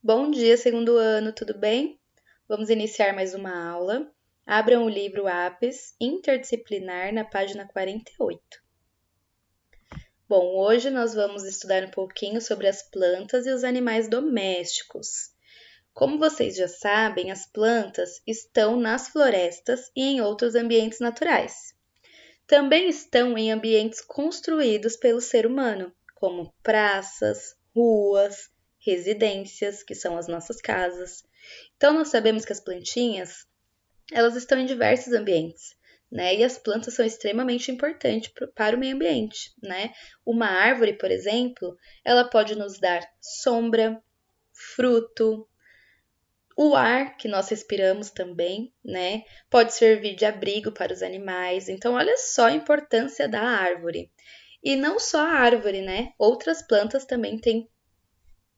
Bom dia, segundo ano, tudo bem? Vamos iniciar mais uma aula. Abram o livro APES Interdisciplinar na página 48. Bom, hoje nós vamos estudar um pouquinho sobre as plantas e os animais domésticos. Como vocês já sabem, as plantas estão nas florestas e em outros ambientes naturais. Também estão em ambientes construídos pelo ser humano, como praças, ruas, residências, que são as nossas casas. Então, nós sabemos que as plantinhas, elas estão em diversos ambientes, né? E as plantas são extremamente importantes para o meio ambiente, né? Uma árvore, por exemplo, ela pode nos dar sombra, fruto, o ar que nós respiramos também, né? Pode servir de abrigo para os animais. Então, olha só a importância da árvore. E não só a árvore, né? Outras plantas também têm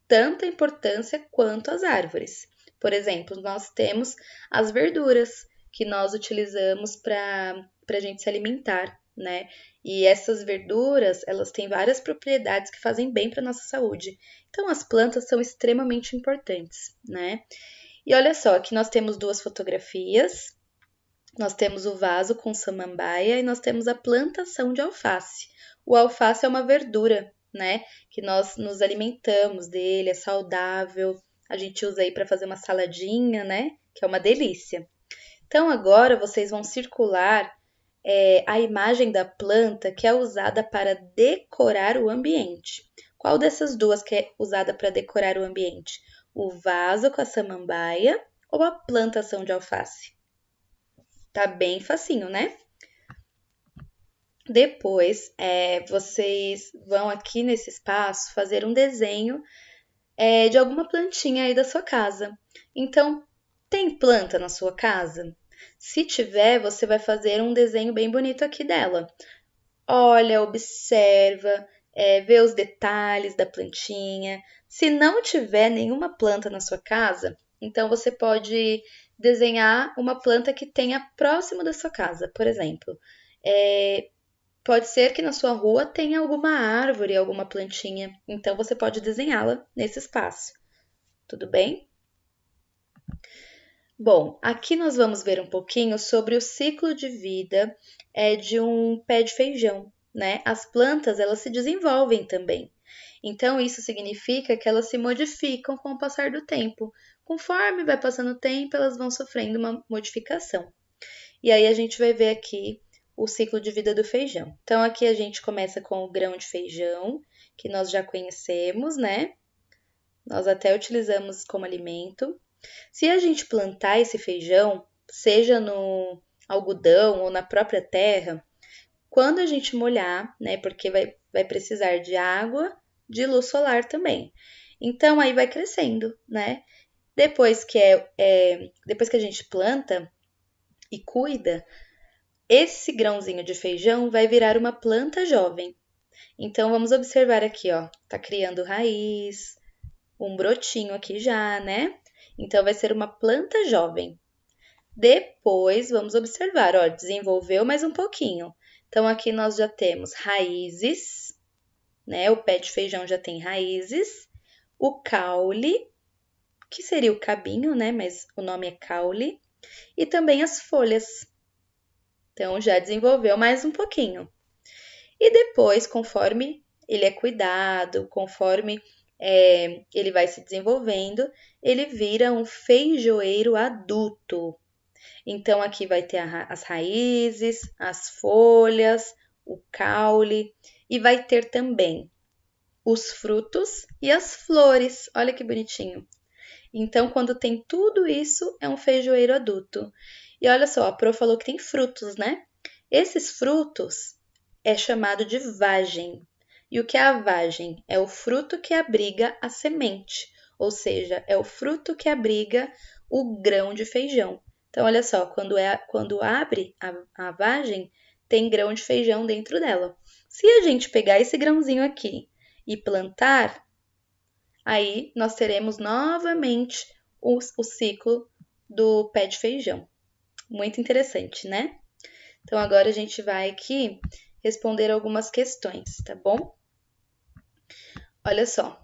tanta importância quanto as árvores. Por exemplo, nós temos as verduras que nós utilizamos para a gente se alimentar, né? E essas verduras, elas têm várias propriedades que fazem bem para nossa saúde. Então, as plantas são extremamente importantes, né? E olha só, aqui nós temos duas fotografias. Nós temos o vaso com samambaia e nós temos a plantação de alface. O alface é uma verdura, né? Que nós nos alimentamos dele, é saudável. A gente usa aí para fazer uma saladinha, né? Que é uma delícia. Então agora vocês vão circular a imagem da planta que é usada para decorar o ambiente. Qual dessas duas que é usada para decorar o ambiente? O vaso com a samambaia ou a plantação de alface? Tá bem facinho, né? Depois, vocês vão aqui nesse espaço fazer um desenho de alguma plantinha aí da sua casa. Então, tem planta na sua casa? Se tiver, você vai fazer um desenho bem bonito aqui dela. Olha, observa, vê os detalhes da plantinha. Se não tiver nenhuma planta na sua casa, então você pode desenhar uma planta que tenha próximo da sua casa. Por exemplo, pode ser que na sua rua tenha alguma árvore, alguma plantinha, então você pode desenhá-la nesse espaço. Tudo bem? Bom, aqui nós vamos ver um pouquinho sobre o ciclo de vida de um pé de feijão, né? As plantas, elas se desenvolvem também. Então, isso significa que elas se modificam com o passar do tempo. Conforme vai passando o tempo, elas vão sofrendo uma modificação. E aí a gente vai ver aqui o ciclo de vida do feijão. Então, aqui a gente começa com o grão de feijão, que nós já conhecemos, né? Nós até utilizamos como alimento. Se a gente plantar esse feijão, seja no algodão ou na própria terra, quando a gente molhar, né? Porque vai precisar de água, de luz solar também. Então aí vai crescendo, né? Depois depois que a gente planta e cuida, esse grãozinho de feijão vai virar uma planta jovem. Então vamos observar aqui, ó, tá criando raiz, um brotinho aqui já, né? Então vai ser uma planta jovem. Depois vamos observar, ó, desenvolveu mais um pouquinho. Então aqui nós já temos raízes, né? O pé de feijão já tem raízes, o caule, que seria o cabinho, né? Mas o nome é caule, e também as folhas. Então já desenvolveu mais um pouquinho. E depois, conforme ele é cuidado, conforme ele vai se desenvolvendo, ele vira um feijoeiro adulto. Então, aqui vai ter as raízes, as folhas, o caule e vai ter também os frutos e as flores. Olha que bonitinho. Então, quando tem tudo isso, é um feijoeiro adulto. E olha só, a Pro falou que tem frutos, né? Esses frutos é chamado de vagem. E o que é a vagem? É o fruto que abriga a semente, ou seja, é o fruto que abriga o grão de feijão. Então, olha só, quando abre a vagem, tem grão de feijão dentro dela. Se a gente pegar esse grãozinho aqui e plantar, aí nós teremos novamente o ciclo do pé de feijão. Muito interessante, né? Então, agora a gente vai aqui responder algumas questões, tá bom? Olha só.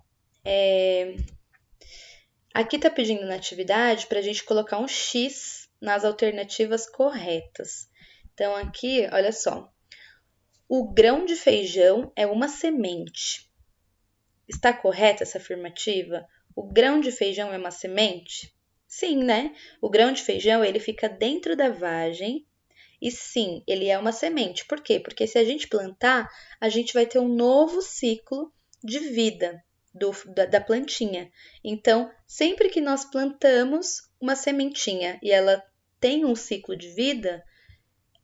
Aqui está pedindo na atividade para a gente colocar um X nas alternativas corretas. Então, aqui, olha só. O grão de feijão é uma semente. Está correta essa afirmativa? O grão de feijão é uma semente? Sim, né? O grão de feijão, ele fica dentro da vagem e sim, ele é uma semente. Por quê? Porque se a gente plantar, a gente vai ter um novo ciclo de vida da plantinha. Então, sempre que nós plantamos uma sementinha e ela tem um ciclo de vida,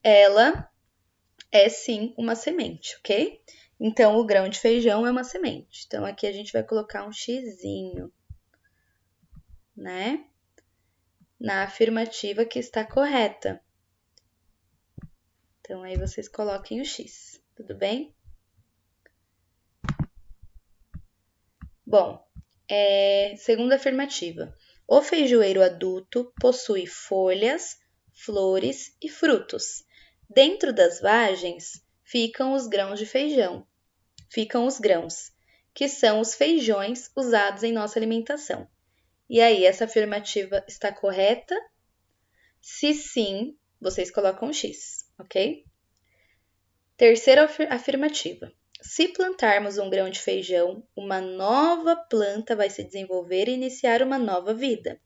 ela é sim uma semente, ok? Então, o grão de feijão é uma semente. Então, aqui a gente vai colocar um xizinho, né? Na afirmativa que está correta. Então, aí vocês coloquem o X, tudo bem? Bom, segunda afirmativa. O feijoeiro adulto possui folhas, flores e frutos. Dentro das vagens ficam os grãos de feijão. Ficam os grãos, que são os feijões usados em nossa alimentação. E aí, essa afirmativa está correta? Se sim, vocês colocam um X, ok? Terceira afirmativa. Se plantarmos um grão de feijão, uma nova planta vai se desenvolver e iniciar uma nova vida.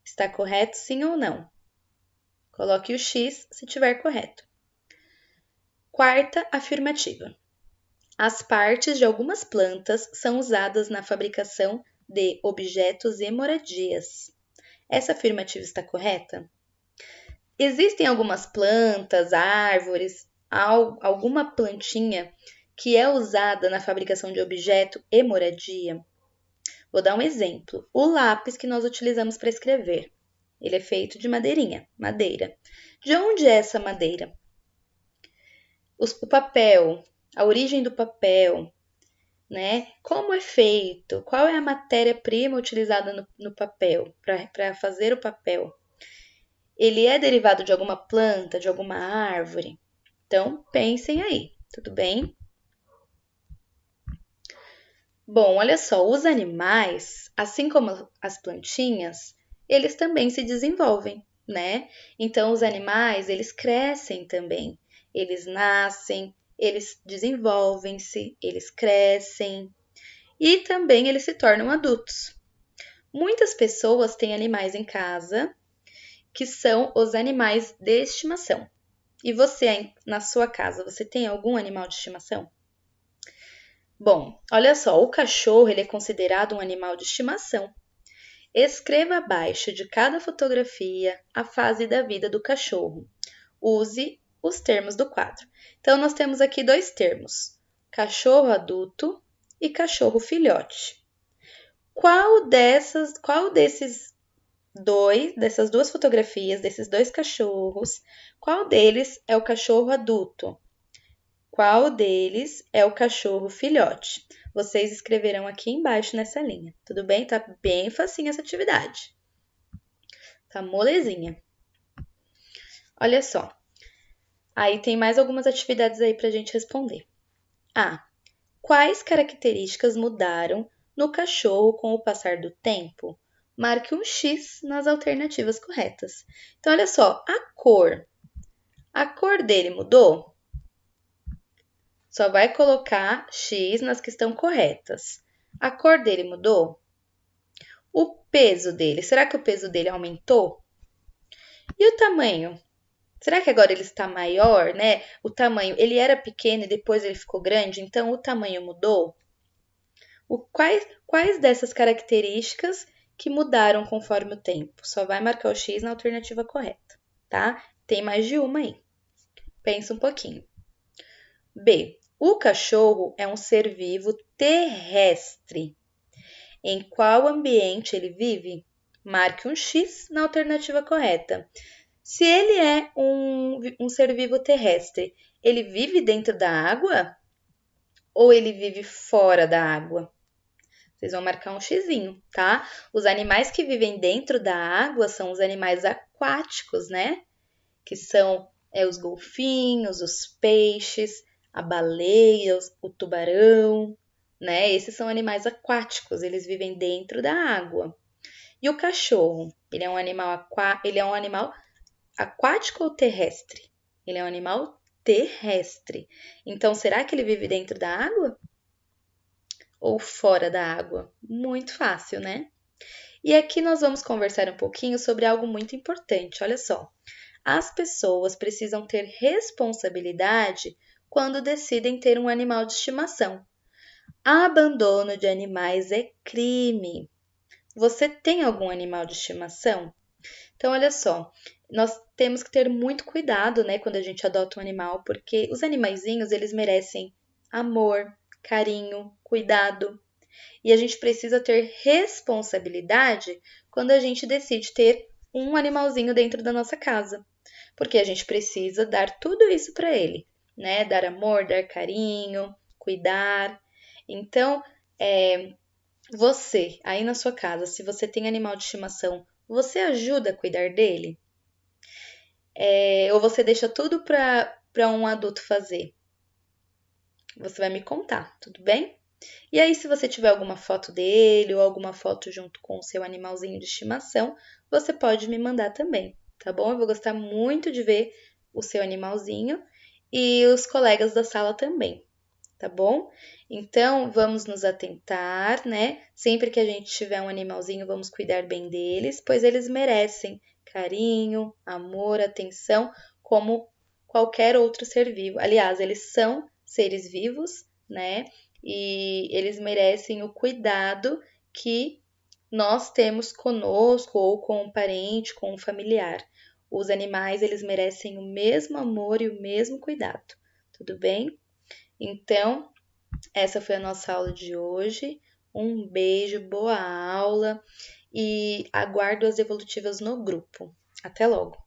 Está correto, sim ou não? Coloque o X se estiver correto. Quarta afirmativa. As partes de algumas plantas são usadas na fabricação de objetos e moradias. Essa afirmativa está correta? Existem algumas plantas, árvores, alguma plantinha que é usada na fabricação de objeto e moradia? Vou dar um exemplo. O lápis que nós utilizamos para escrever. Ele é feito de madeirinha, madeira. De onde é essa madeira? O papel, a origem do papel, né? Como é feito? Qual é a matéria-prima utilizada no papel para fazer o papel? Ele é derivado de alguma planta, de alguma árvore? Então, pensem aí, tudo bem? Bom, olha só, os animais, assim como as plantinhas, eles também se desenvolvem, né? Então, os animais, eles crescem também. Eles nascem, eles desenvolvem-se, eles crescem e também eles se tornam adultos. Muitas pessoas têm animais em casa, que são os animais de estimação. E você, na sua casa, você tem algum animal de estimação? Bom, olha só, o cachorro ele é considerado um animal de estimação. Escreva abaixo de cada fotografia a fase da vida do cachorro. Use os termos do quadro. Então, nós temos aqui dois termos: cachorro adulto e cachorro filhote. Qual dessas duas fotografias, desses dois cachorros, qual deles é o cachorro adulto? Qual deles é o cachorro filhote? Vocês escreverão aqui embaixo nessa linha, tudo bem? Tá bem facinho essa atividade. Tá molezinha. Olha só. Aí tem mais algumas atividades aí pra gente responder. A. Quais características mudaram no cachorro com o passar do tempo? Marque um X nas alternativas corretas. Então, olha só, a cor. A cor dele mudou? Só vai colocar X nas que estão corretas. A cor dele mudou? O peso dele, será que o peso dele aumentou? E o tamanho? Será que agora ele está maior, né? O tamanho, ele era pequeno e depois ele ficou grande, então o tamanho mudou? Quais dessas características que mudaram conforme o tempo? Só vai marcar o X na alternativa correta, tá? Tem mais de uma aí. Pensa um pouquinho. B. O cachorro é um ser vivo terrestre. Em qual ambiente ele vive? Marque um X na alternativa correta. Se ele é um ser vivo terrestre, ele vive dentro da água ou ele vive fora da água? Vocês vão marcar um xizinho, tá? Os animais que vivem dentro da água são os animais aquáticos, né? Que são os golfinhos, os peixes, a baleia, o tubarão, né? Esses são animais aquáticos, eles vivem dentro da água. E o cachorro, ele é um animal aquático ou terrestre? Ele é um animal terrestre. Então, será que ele vive dentro da água ou fora da água? Muito fácil, né? E aqui nós vamos conversar um pouquinho sobre algo muito importante. Olha só, as pessoas precisam ter responsabilidade quando decidem ter um animal de estimação. Abandono de animais é crime. Você tem algum animal de estimação? Então, olha só, nós temos que ter muito cuidado, né, quando a gente adota um animal, porque os animaizinhos, eles merecem amor, carinho, cuidado. E a gente precisa ter responsabilidade quando a gente decide ter um animalzinho dentro da nossa casa, porque a gente precisa dar tudo isso para ele, né? Dar amor, dar carinho, cuidar. Então, você, aí na sua casa, se você tem animal de estimação, você ajuda a cuidar dele? Ou você deixa tudo para um adulto fazer? Você vai me contar, tudo bem? E aí, se você tiver alguma foto dele ou alguma foto junto com o seu animalzinho de estimação, você pode me mandar também, tá bom? Eu vou gostar muito de ver o seu animalzinho e os colegas da sala também, tá bom? Então, vamos nos atentar, né? Sempre que a gente tiver um animalzinho, vamos cuidar bem deles, pois eles merecem carinho, amor, atenção, como qualquer outro ser vivo. Aliás, eles são seres vivos, né? E eles merecem o cuidado que nós temos conosco ou com um parente, com um familiar. Os animais, eles merecem o mesmo amor e o mesmo cuidado. Tudo bem? Então, essa foi a nossa aula de hoje. Um beijo, boa aula e aguardo as evolutivas no grupo. Até logo!